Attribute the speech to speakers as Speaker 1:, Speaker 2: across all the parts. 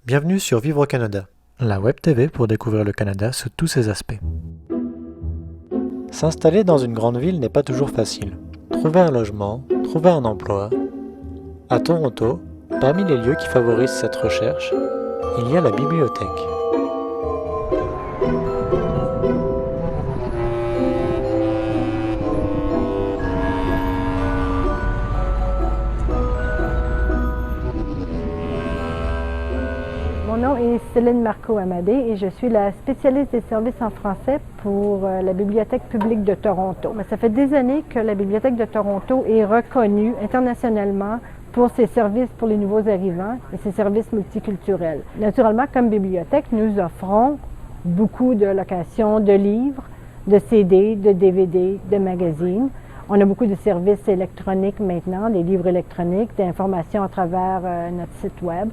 Speaker 1: Bienvenue sur Vivre au Canada, la Web TV pour découvrir le Canada sous tous ses aspects. S'installer dans une grande ville n'est pas toujours facile. Trouver un logement, trouver un emploi. À Toronto, parmi les lieux qui favorisent cette recherche, il y a la bibliothèque.
Speaker 2: Mon nom est Céline Marco-Amadé et je suis la spécialiste des services en français pour la Bibliothèque publique de Toronto. Mais ça fait des années que la Bibliothèque de Toronto est reconnue internationalement pour ses services pour les nouveaux arrivants et ses services multiculturels. Naturellement, comme bibliothèque, nous offrons beaucoup de locations de livres, de CD, de DVD, de magazines. On a beaucoup de services électroniques maintenant, des livres électroniques, d'informations à travers notre site web.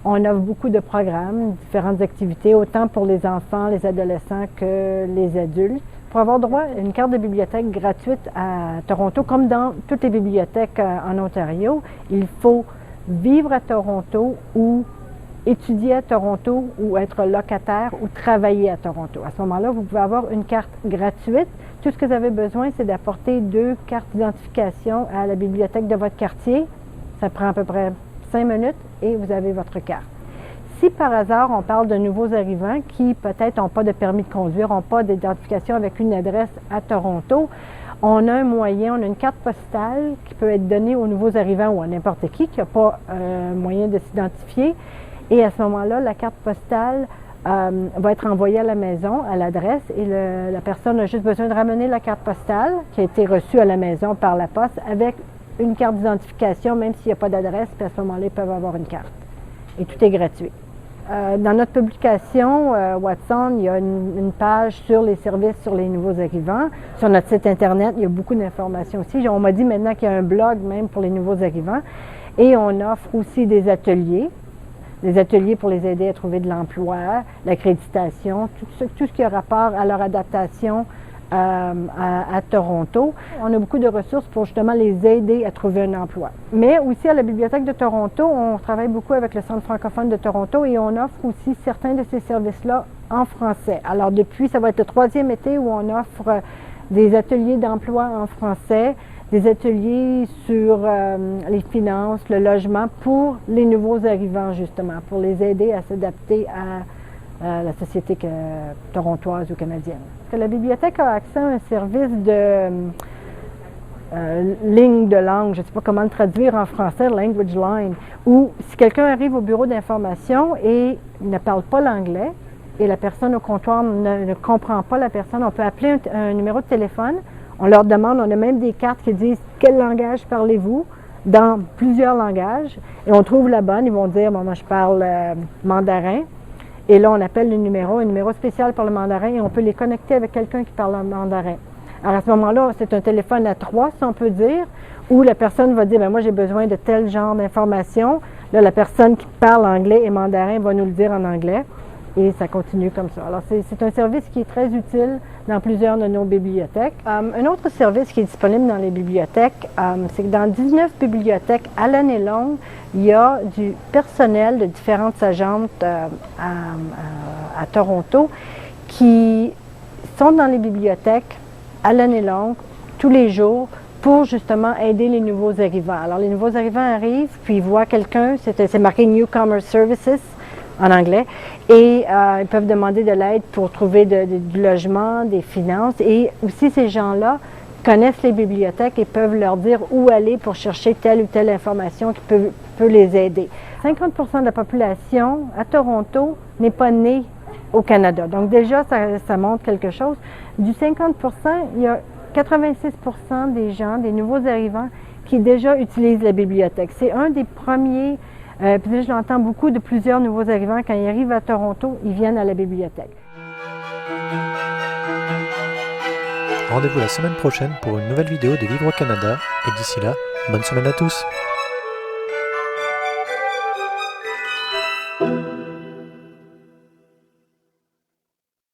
Speaker 2: On offre beaucoup de programmes, différentes activités, autant pour les enfants, les adolescents que les adultes. Pour avoir droit à une carte de bibliothèque gratuite à Toronto, comme dans toutes les bibliothèques en Ontario, il faut vivre à Toronto ou étudier à Toronto ou être locataire ou travailler à Toronto. À ce moment-là, vous pouvez avoir une carte gratuite. Tout ce que vous avez besoin, c'est d'apporter 2 cartes d'identification à la bibliothèque de votre quartier. Ça prend à peu près 5 minutes et vous avez votre carte. Si par hasard on parle de nouveaux arrivants qui peut-être n'ont pas de permis de conduire, n'ont pas d'identification avec une adresse à Toronto, on a un moyen, on a une carte postale qui peut être donnée aux nouveaux arrivants ou à n'importe qui n'a pas moyen de s'identifier. Et à ce moment-là, la carte postale va être envoyée à la maison, à l'adresse, et la personne a juste besoin de ramener la carte postale qui a été reçue à la maison par la poste avec une carte d'identification, même s'il n'y a pas d'adresse, puis à ce moment-là, ils peuvent avoir une carte. Et tout est gratuit. Dans notre publication, Watson, il y a une page sur les services sur les nouveaux arrivants. Sur notre site Internet, il y a beaucoup d'informations aussi. On m'a dit maintenant qu'il y a un blog même pour les nouveaux arrivants. Et on offre aussi des ateliers pour les aider à trouver de l'emploi, l'accréditation, tout ce qui a rapport à leur adaptation à Toronto. On a beaucoup de ressources pour justement les aider à trouver un emploi. Mais aussi à la Bibliothèque de Toronto, on travaille beaucoup avec le Centre francophone de Toronto et on offre aussi certains de ces services-là en français. Alors depuis, ça va être le 3e été où on offre des ateliers d'emploi en français, des ateliers sur les finances, le logement pour les nouveaux arrivants justement, pour les aider à s'adapter à la société torontoise ou canadienne. La bibliothèque a accès à un service de ligne de langue, je ne sais pas comment le traduire en français, language line, où si quelqu'un arrive au bureau d'information et ne parle pas l'anglais et la personne au comptoir ne comprend pas la personne, on peut appeler un numéro de téléphone, on leur demande, on a même des cartes qui disent « Quel langage parlez-vous ?» dans plusieurs langages, et on trouve la bonne, ils vont dire « Bon, moi je parle mandarin ». Et là, on appelle le numéro, un numéro spécial pour le mandarin, et on peut les connecter avec quelqu'un qui parle mandarin. Alors à ce moment-là, c'est un téléphone à 3, si on peut dire, où la personne va dire, bien, moi j'ai besoin de tel genre d'information. Là, la personne qui parle anglais et mandarin va nous le dire en anglais, et ça continue comme ça. Alors c'est un service qui est très utile dans plusieurs de nos bibliothèques. Un autre service qui est disponible dans les bibliothèques, c'est que dans 19 bibliothèques à l'année longue, il y a du personnel de différentes agentes à Toronto qui sont dans les bibliothèques à l'année longue, tous les jours, pour justement aider les nouveaux arrivants. Alors les nouveaux arrivants arrivent, puis ils voient quelqu'un, c'est marqué Newcomer Services en anglais, et ils peuvent demander de l'aide pour trouver du logement, des finances, et aussi ces gens-là connaissent les bibliothèques et peuvent leur dire où aller pour chercher telle ou telle information qui peut les aider. 50% de la population à Toronto n'est pas née au Canada. Donc déjà, ça montre quelque chose. Du 50%, il y a 86% des gens, des nouveaux arrivants, qui déjà utilisent la bibliothèque. C'est un des premiers, puis là, je l'entends beaucoup de plusieurs nouveaux arrivants, quand ils arrivent à Toronto, ils viennent à la bibliothèque.
Speaker 1: Rendez-vous la semaine prochaine pour une nouvelle vidéo de Vivre au Canada, et d'ici là, bonne semaine à tous!